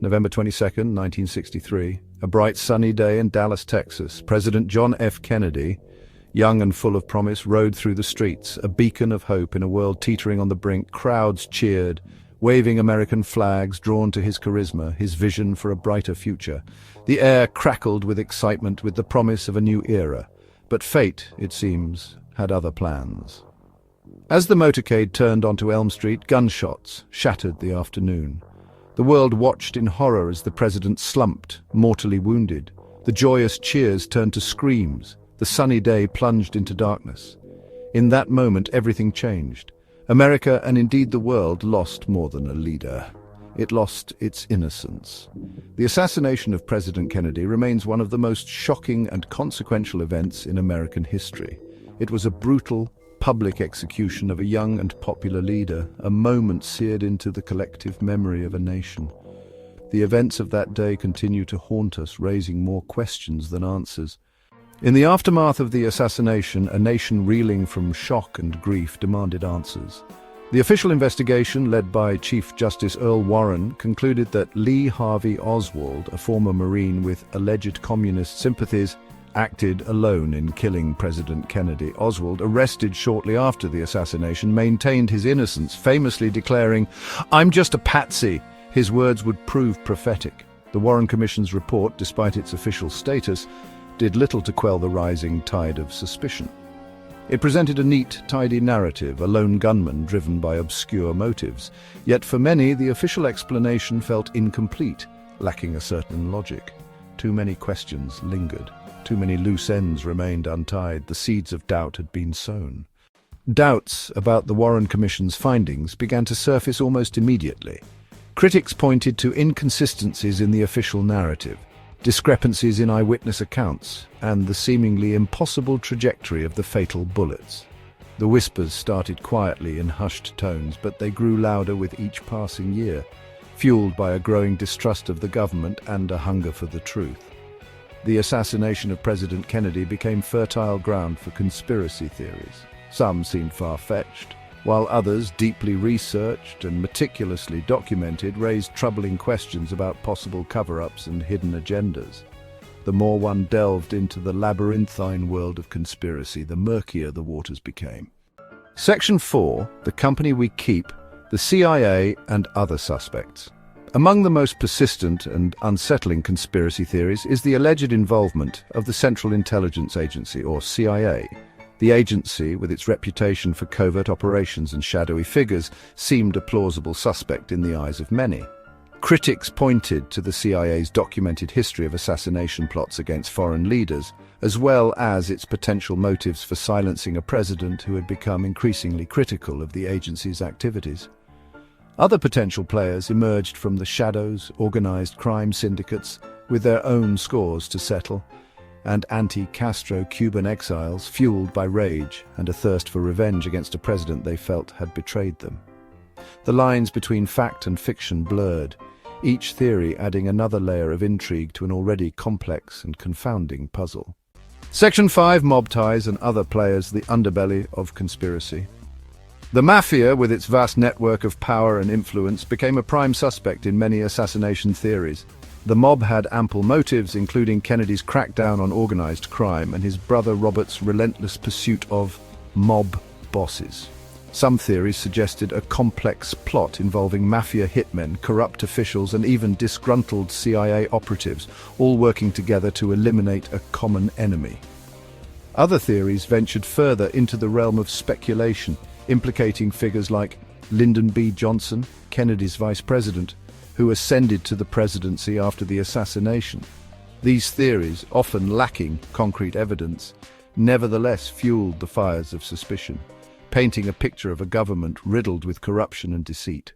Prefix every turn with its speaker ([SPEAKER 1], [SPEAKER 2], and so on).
[SPEAKER 1] November 22nd, 1963, a bright sunny day in Dallas, Texas. President John F. Kennedy, young and full of promise, rode through the streets, a beacon of hope in a world teetering on the brink. Crowds cheered, waving American flags drawn to his charisma, his vision for a brighter future. The air crackled with excitement, with the promise of a new era. But fate, it seems, had other plans. As the motorcade turned onto Elm Street, gunshots shattered the afternoon. The world watched in horror as the president slumped, mortally wounded. The joyous cheers turned to screams. The sunny day plunged into darkness. In that moment, everything changed. America, and indeed the world, lost more than a leader. It lost its innocence. The assassination of President Kennedy remains one of the most shocking and consequential events in American history. It was a brutal, public execution of a young and popular leader, a moment seared into the collective memory of a nation. The events of that day continue to haunt us, raising more questions than answers. In the aftermath of the assassination, a nation reeling from shock and grief demanded answers. The official investigation, led by Chief Justice Earl Warren, concluded that Lee Harvey Oswald, a former Marine with alleged communist sympathies, acted alone in killing President Kennedy. Oswald, arrested shortly after the assassination, maintained his innocence, famously declaring, "I'm just a patsy." His words would prove prophetic. The Warren Commission's report, despite its official status, did little to quell the rising tide of suspicion. It presented a neat, tidy narrative, a lone gunman driven by obscure motives. Yet for many, the official explanation felt incomplete, lacking a certain logic. Too many questions lingered. Too many loose ends remained untied. The seeds of doubt had been sown. Doubts about the Warren Commission's findings began to surface almost immediately. Critics pointed to inconsistencies in the official narrative, discrepancies in eyewitness accounts, and the seemingly impossible trajectory of the fatal bullets. The whispers started quietly in hushed tones, but they grew louder with each passing year, fueled by a growing distrust of the government and a hunger for the truth. The assassination of President Kennedy became fertile ground for conspiracy theories. Some seemed far-fetched, while others, deeply researched and meticulously documented, raised troubling questions about possible cover-ups and hidden agendas. The more one delved into the labyrinthine world of conspiracy, the murkier the waters became. Section 4, The Company We Keep, the CIA and Other Suspects. Among the most persistent and unsettling conspiracy theories is the alleged involvement of the Central Intelligence Agency, or CIA. The agency, with its reputation for covert operations and shadowy figures, seemed a plausible suspect in the eyes of many. Critics pointed to the CIA's documented history of assassination plots against foreign leaders, as well as its potential motives for silencing a president who had become increasingly critical of the agency's activities. Other potential players emerged from the shadows, organized crime syndicates with their own scores to settle, and anti-Castro Cuban exiles fueled by rage and a thirst for revenge against a president they felt had betrayed them. The lines between fact and fiction blurred, each theory adding another layer of intrigue to an already complex and confounding puzzle. Section 5, Mob Ties and Other Players, the Underbelly of Conspiracy. The Mafia, with its vast network of power and influence, became a prime suspect in many assassination theories. The mob had ample motives, including Kennedy's crackdown on organized crime and his brother Robert's relentless pursuit of mob bosses. Some theories suggested a complex plot involving mafia hitmen, corrupt officials, and even disgruntled CIA operatives, all working together to eliminate a common enemy. Other theories ventured further into the realm of speculation, implicating figures like Lyndon B. Johnson, Kennedy's vice president, who ascended to the presidency after the assassination. These theories, often lacking concrete evidence, nevertheless fueled the fires of suspicion, painting a picture of a government riddled with corruption and deceit.